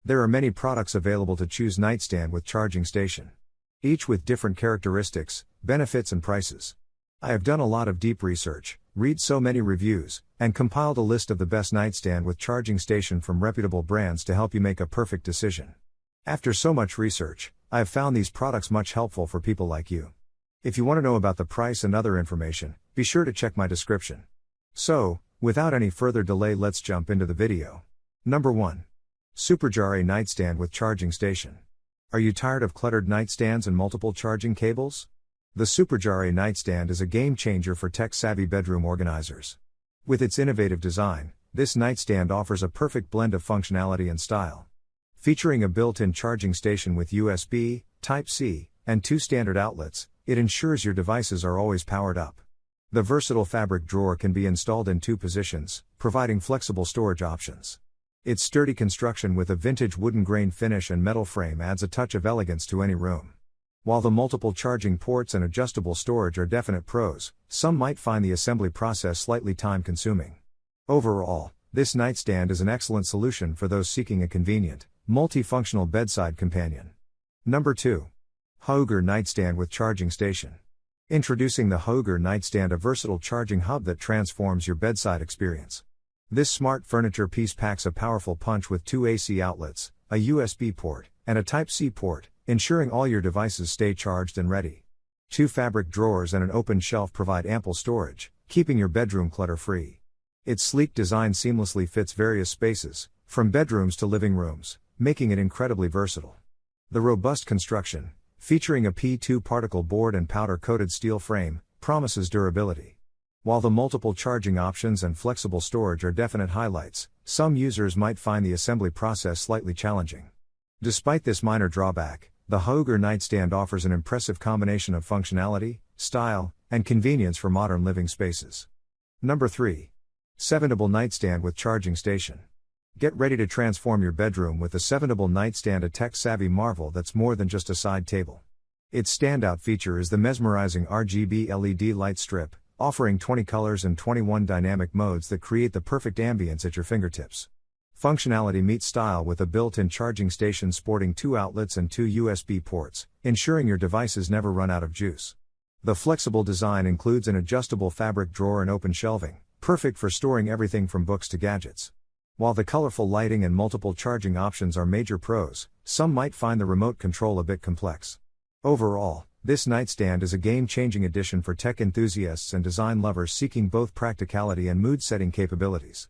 There are many products available to choose nightstand with charging station. Each with different characteristics, benefits and prices. I have done a lot of deep research, read so many reviews, and compiled a list of the best nightstand with charging station from reputable brands to help you make a perfect decision. After so much research, I have found these products much helpful for people like you. If you want to know about the price and other information, be sure to check my description. So, without any further delay, let's jump into the video. Number 1. Superjarre Nightstand with Charging Station. Are you tired of cluttered nightstands and multiple charging cables? The Superjarre Nightstand is a game changer for tech-savvy bedroom organizers. With its innovative design, this nightstand offers a perfect blend of functionality and style. Featuring a built-in charging station with USB, Type-C, and 2 standard outlets, it ensures your devices are always powered up. The versatile fabric drawer can be installed in 2 positions, providing flexible storage options. Its sturdy construction with a vintage wooden grain finish and metal frame adds a touch of elegance to any room. While the multiple charging ports and adjustable storage are definite pros, some might find the assembly process slightly time-consuming. Overall, this nightstand is an excellent solution for those seeking a convenient, multifunctional bedside companion. Number 2. Hauger Nightstand with Charging Station. Introducing the Hauger Nightstand, a versatile charging hub that transforms your bedside experience. This smart furniture piece packs a powerful punch with 2 AC outlets, a USB port, and a Type-C port, ensuring all your devices stay charged and ready. 2 fabric drawers and an open shelf provide ample storage, keeping your bedroom clutter-free. Its sleek design seamlessly fits various spaces, from bedrooms to living rooms, making it incredibly versatile. The robust construction, featuring a P2 particle board and powder-coated steel frame, promises durability. While the multiple charging options and flexible storage are definite highlights, some users might find the assembly process slightly challenging. Despite this minor drawback, the Hauger Nightstand offers an impressive combination of functionality, style, and convenience for modern living spaces. Number 3. Sevendable Nightstand with Charging Station. Get ready to transform your bedroom with the Sevendable Nightstand, a tech-savvy marvel that's more than just a side table. Its standout feature is the mesmerizing RGB LED light strip, offering 20 colors and 21 dynamic modes that create the perfect ambience at your fingertips. Functionality meets style with a built-in charging station sporting 2 outlets and 2 USB ports, ensuring your devices never run out of juice. The flexible design includes an adjustable fabric drawer and open shelving, perfect for storing everything from books to gadgets. While the colorful lighting and multiple charging options are major pros, some might find the remote control a bit complex. Overall, this nightstand is a game-changing addition for tech enthusiasts and design lovers seeking both practicality and mood-setting capabilities.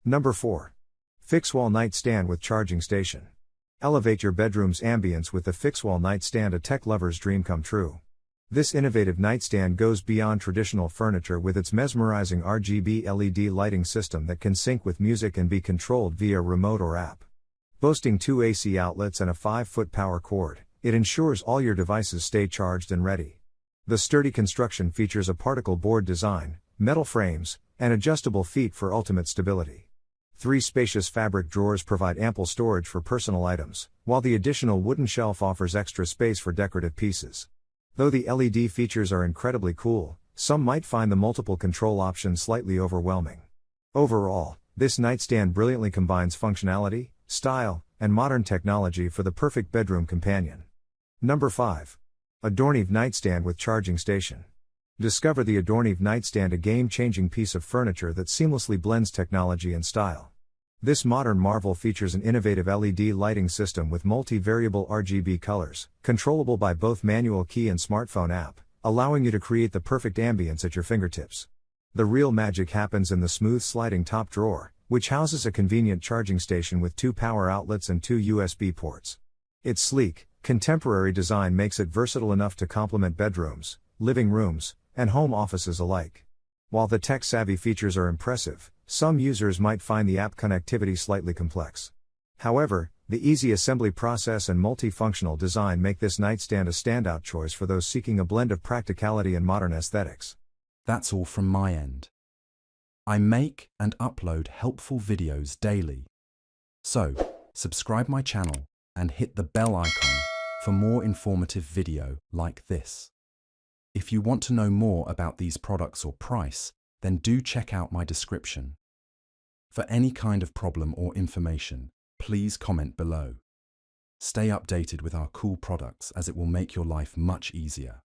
Number 4. Fixwall Nightstand with Charging Station. Elevate your bedroom's ambience with the Fixwall Nightstand, a tech lover's dream come true. This innovative nightstand goes beyond traditional furniture with its mesmerizing RGB LED lighting system that can sync with music and be controlled via remote or app. Boasting 2 AC outlets and a 5-foot power cord, it ensures all your devices stay charged and ready. The sturdy construction features a particle board design, metal frames, and adjustable feet for ultimate stability. 3 spacious fabric drawers provide ample storage for personal items, while the additional wooden shelf offers extra space for decorative pieces. Though the LED features are incredibly cool, some might find the multiple control options slightly overwhelming. Overall, this nightstand brilliantly combines functionality, style, and modern technology for the perfect bedroom companion. Number 5. Adornive Nightstand with Charging Station. Discover the Adornive Nightstand, a game-changing piece of furniture that seamlessly blends technology and style. This modern marvel features an innovative LED lighting system with multi-variable RGB colors, controllable by both manual key and smartphone app, allowing you to create the perfect ambience at your fingertips. The real magic happens in the smooth sliding top drawer, which houses a convenient charging station with 2 power outlets and 2 USB ports. Its sleek, contemporary design makes it versatile enough to complement bedrooms, living rooms, and home offices alike. While the tech-savvy features are impressive, some users might find the app connectivity slightly complex. However, the easy assembly process and multifunctional design make this nightstand a standout choice for those seeking a blend of practicality and modern aesthetics. That's all from my end. I make and upload helpful videos daily. So, subscribe my channel and hit the bell icon for more informative video like this. If you want to know more about these products or price, then do check out my description. For any kind of problem or information, please comment below. Stay updated with our cool products as it will make your life much easier.